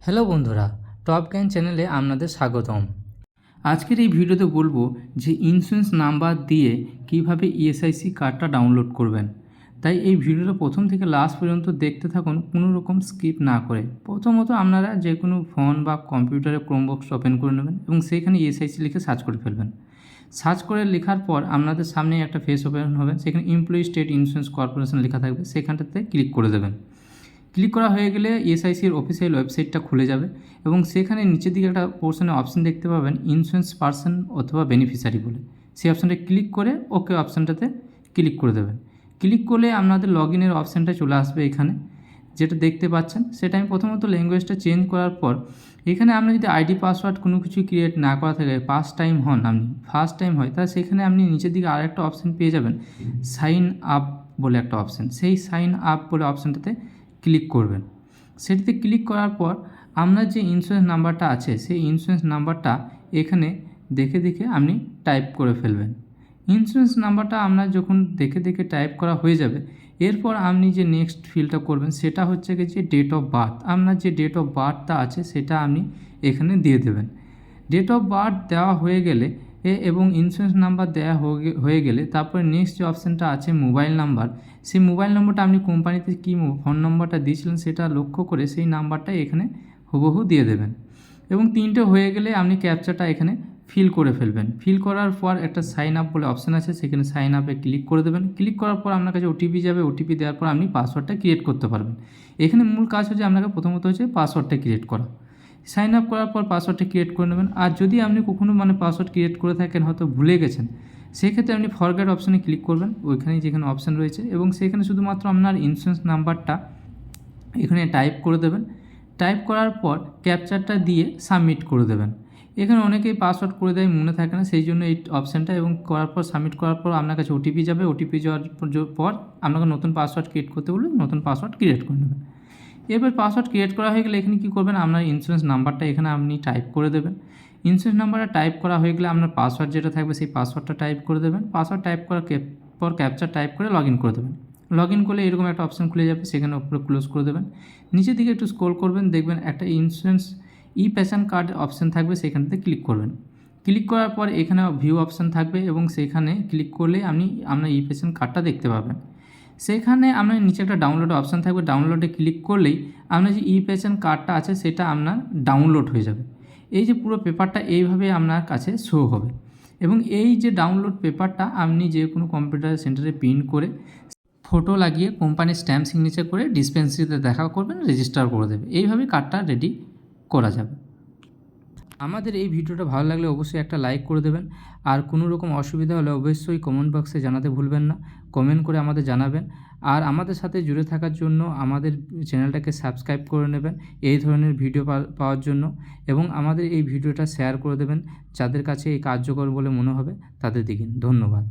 Hello বন্ধুরা, top জ্ঞান চ্যানেলে আপনাদের স্বাগতম। আজকের এই ভিডিওতে বলবো যে ইন্স্যুরেন্স নাম্বার দিয়ে কিভাবে ইএসআইসি কার্ডটা ডাউনলোড করবেন। তাই এই ভিডিওটা প্রথম থেকে লাস্ট পর্যন্ত দেখতে থাকুন, কোনো রকম স্কিপ না করে। প্রথমত আপনারা যে কোনো ফোন বা কম্পিউটারে ক্রোমবক্স ওপেন করে নেবেন এবং সেইখানে ইএসআইসি লিখে সার্চ করে ফেলবেন। সার্চ করে লেখার পর আপনাদের সামনে একটা ফেস ওপেন হবে, সেখানে এমপ্লয়ি স্টেট ইন্স্যুরেন্স কর্পোরেশন লেখা থাকবে, সেখানটাতে ক্লিক করে দেবেন। ক্লিক করা হয়ে গেলে এসআইসির অফিসিয়াল ওয়েবসাইটটা খুলে যাবে এবং সেখানে নিচের দিকে একটা পোর্শনে অপশন দেখতে পাবেন ইন্স্যুরেন্স পার্সন অথবা বেনিফিশিয়ারি বলে। সেই অপশানটা ক্লিক করে ওকে অপশানটাতে ক্লিক করে দেবেন। ক্লিক করলে আপনাদের লগ ইনের অপশানটা চলে আসবে। এখানে যেটা দেখতে পাচ্ছেন সেটা আমি প্রথমত ল্যাঙ্গুয়েজটা চেঞ্জ করার পর এখানে আপনি যদি আইডি পাসওয়ার্ড কোনো কিছু ক্রিয়েট না করা থাকে, ফার্স্ট টাইম হয়, তাহলে সেখানে আপনি নিচের দিকে আরেকটা অপশান পেয়ে যাবেন সাইন আপ বলে একটা অপশান। সেই সাইন আপ বলে অপশানটাতে ক্লিক করবেন। সেটিতে ক্লিক করার পর আপনার যে ইন্স্যুরেন্স নাম্বারটা আছে সেই ইন্স্যুরেন্স নাম্বারটা এখানে দেখে আপনি টাইপ করে ফেলবেন। ইন্স্যুরেন্স নাম্বারটা আপনার যখন দেখে টাইপ করা হয়ে যাবে, এরপর আপনি যে নেক্সট ফিলটা করবেন সেটা হচ্ছে কি যে ডেট অফ বার্থ। আপনার যে ডেট অফ বার্থটা আছে সেটা আপনি এখানে দিয়ে দেবেন। ডেট অফ বার্থ দেওয়া হয়ে গেলে এবং ইন্স্যুরেন্স নাম্বার দেওয়া হয়ে গেলে তারপরে নেক্সট যে অপশানটা আছে মোবাইল নাম্বার, সেই মোবাইল নম্বরটা আপনি কোম্পানিতে কী ফোন নম্বরটা দিয়েছিলেন সেটা লক্ষ্য করে সেই নাম্বারটা এখানে হুবহু দিয়ে দেবেন। এবং 3টে হয়ে গেলে আপনি ক্যাপচাটা এখানে ফিল করে ফেলবেন। ফিল করার পর একটা সাইন আপ বলে অপশান আছে, সেখানে সাইন আপে ক্লিক করে দেবেন। ক্লিক করার পর আপনার কাছে ওটিপি যাবে, ওটিপি দেওয়ার পর আপনি পাসওয়ার্ডটা ক্রিয়েট করতে পারবেন। এখানে মূল কাজ হচ্ছে আপনাকে প্রথমত হচ্ছে পাসওয়ার্ডটা ক্রিয়েট করা। সাইন আপ করার পর পাসওয়ার্ডটা ক্রিয়েট করে নেবেন। আর যদি আপনি কখনও পাসওয়ার্ড ক্রিয়েট করে থাকেন, হয়তো ভুলে গেছেন, সেক্ষেত্রে আপনি ফরগেট অপশানে ক্লিক করবেন, ওইখানেই যেখানে অপশান রয়েছে, এবং সেখানে শুধুমাত্র আপনার ইন্স্যুরেন্স নাম্বারটা এখানে টাইপ করে দেবেন। টাইপ করার পর ক্যাপচারটা দিয়ে সাবমিট করে দেবেন। এখানে অনেকেই পাসওয়ার্ড করে দেয়, মনে থাকে না, সেই জন্য এই অপশানটা, এবং করার পর সাবমিট করার পর আপনার কাছে ওটিপি যাবে। ওটিপি যাওয়ার পর আপনাকে নতুন পাসওয়ার্ড ক্রিয়েট করতে বললে নতুন পাসওয়ার্ড ক্রিয়েট করে নেবেন। এবার পাসওয়ার্ড ক্রিয়েট করা হয়ে গেলে এখানে কী করবেন, আপনার ইন্স্যুরেন্স নাম্বারটা এখানে আপনি টাইপ করে দেবেন। ইন্স্যুরেন্স নাম্বারটা টাইপ করা হয়ে গেলে আপনার পাসওয়ার্ড যেটা থাকবে সেই পাসওয়ার্ডটা টাইপ করে দেবেন। পাসওয়ার্ড টাইপ করার পর ক্যাপচার টাইপ করে লগ ইন করে দেবেন। লগ ইন করলে এরকম একটা অপশান খুলে যাবে, সেখানে উপরে ক্লোজ করে দেবেন। নিচের দিকে একটু স্ক্রল করবেন, দেখবেন একটা ইন্স্যুরেন্স পেশন কার্ড অপশান থাকবে, সেখানটাতে ক্লিক করবেন। ক্লিক করার পর এখানে ভিউ অপশান থাকবে এবং সেখানে ক্লিক করলে আপনি আপনার পেশন কার্ডটা দেখতে পাবেন। সেখানে আপনার নিচে একটা ডাউনলোড অপশান থাকবে, ডাউনলোডে ক্লিক করলেই আপনার যে পেশন কার্ডটা আছে সেটা আপনার ডাউনলোড হয়ে যাবে। এই যে পুরো পেপারটা এইভাবে আপনার কাছে শো হবে, এবং এই যে ডাউনলোড পেপারটা আপনি যে কোনো কম্পিউটার সেন্টারে প্রিন্ট করে ফটো লাগিয়ে কোম্পানির স্ট্যাম্প সিগনেচার করে ডিসপেন্সারিতে দেখা করবেন, রেজিস্টার করে দেবে। এইভাবেই কার্ডটা রেডি করা যাবে। আমাদের এই ভিডিওটা ভালো লাগলে অবশ্যই একটা লাইক করে দেবেন। আর কোনো রকম অসুবিধা হলে অবশ্যই কমেন্ট বক্সে জানাতে ভুলবেন না। কমেন্ট করে আমাদের জানাবেন। আর আমাদের সাথে জুড়ে থাকার জন্য আমাদের চ্যানেলটাকে সাবস্ক্রাইব করে নেবেন এই ধরনের ভিডিও পাওয়ার জন্য, এবং আমাদের এই ভিডিওটা শেয়ার করে দেবেন যাদের কাছে এই কার্যকর বলে মনে হবে তাদের দিকে। ধন্যবাদ।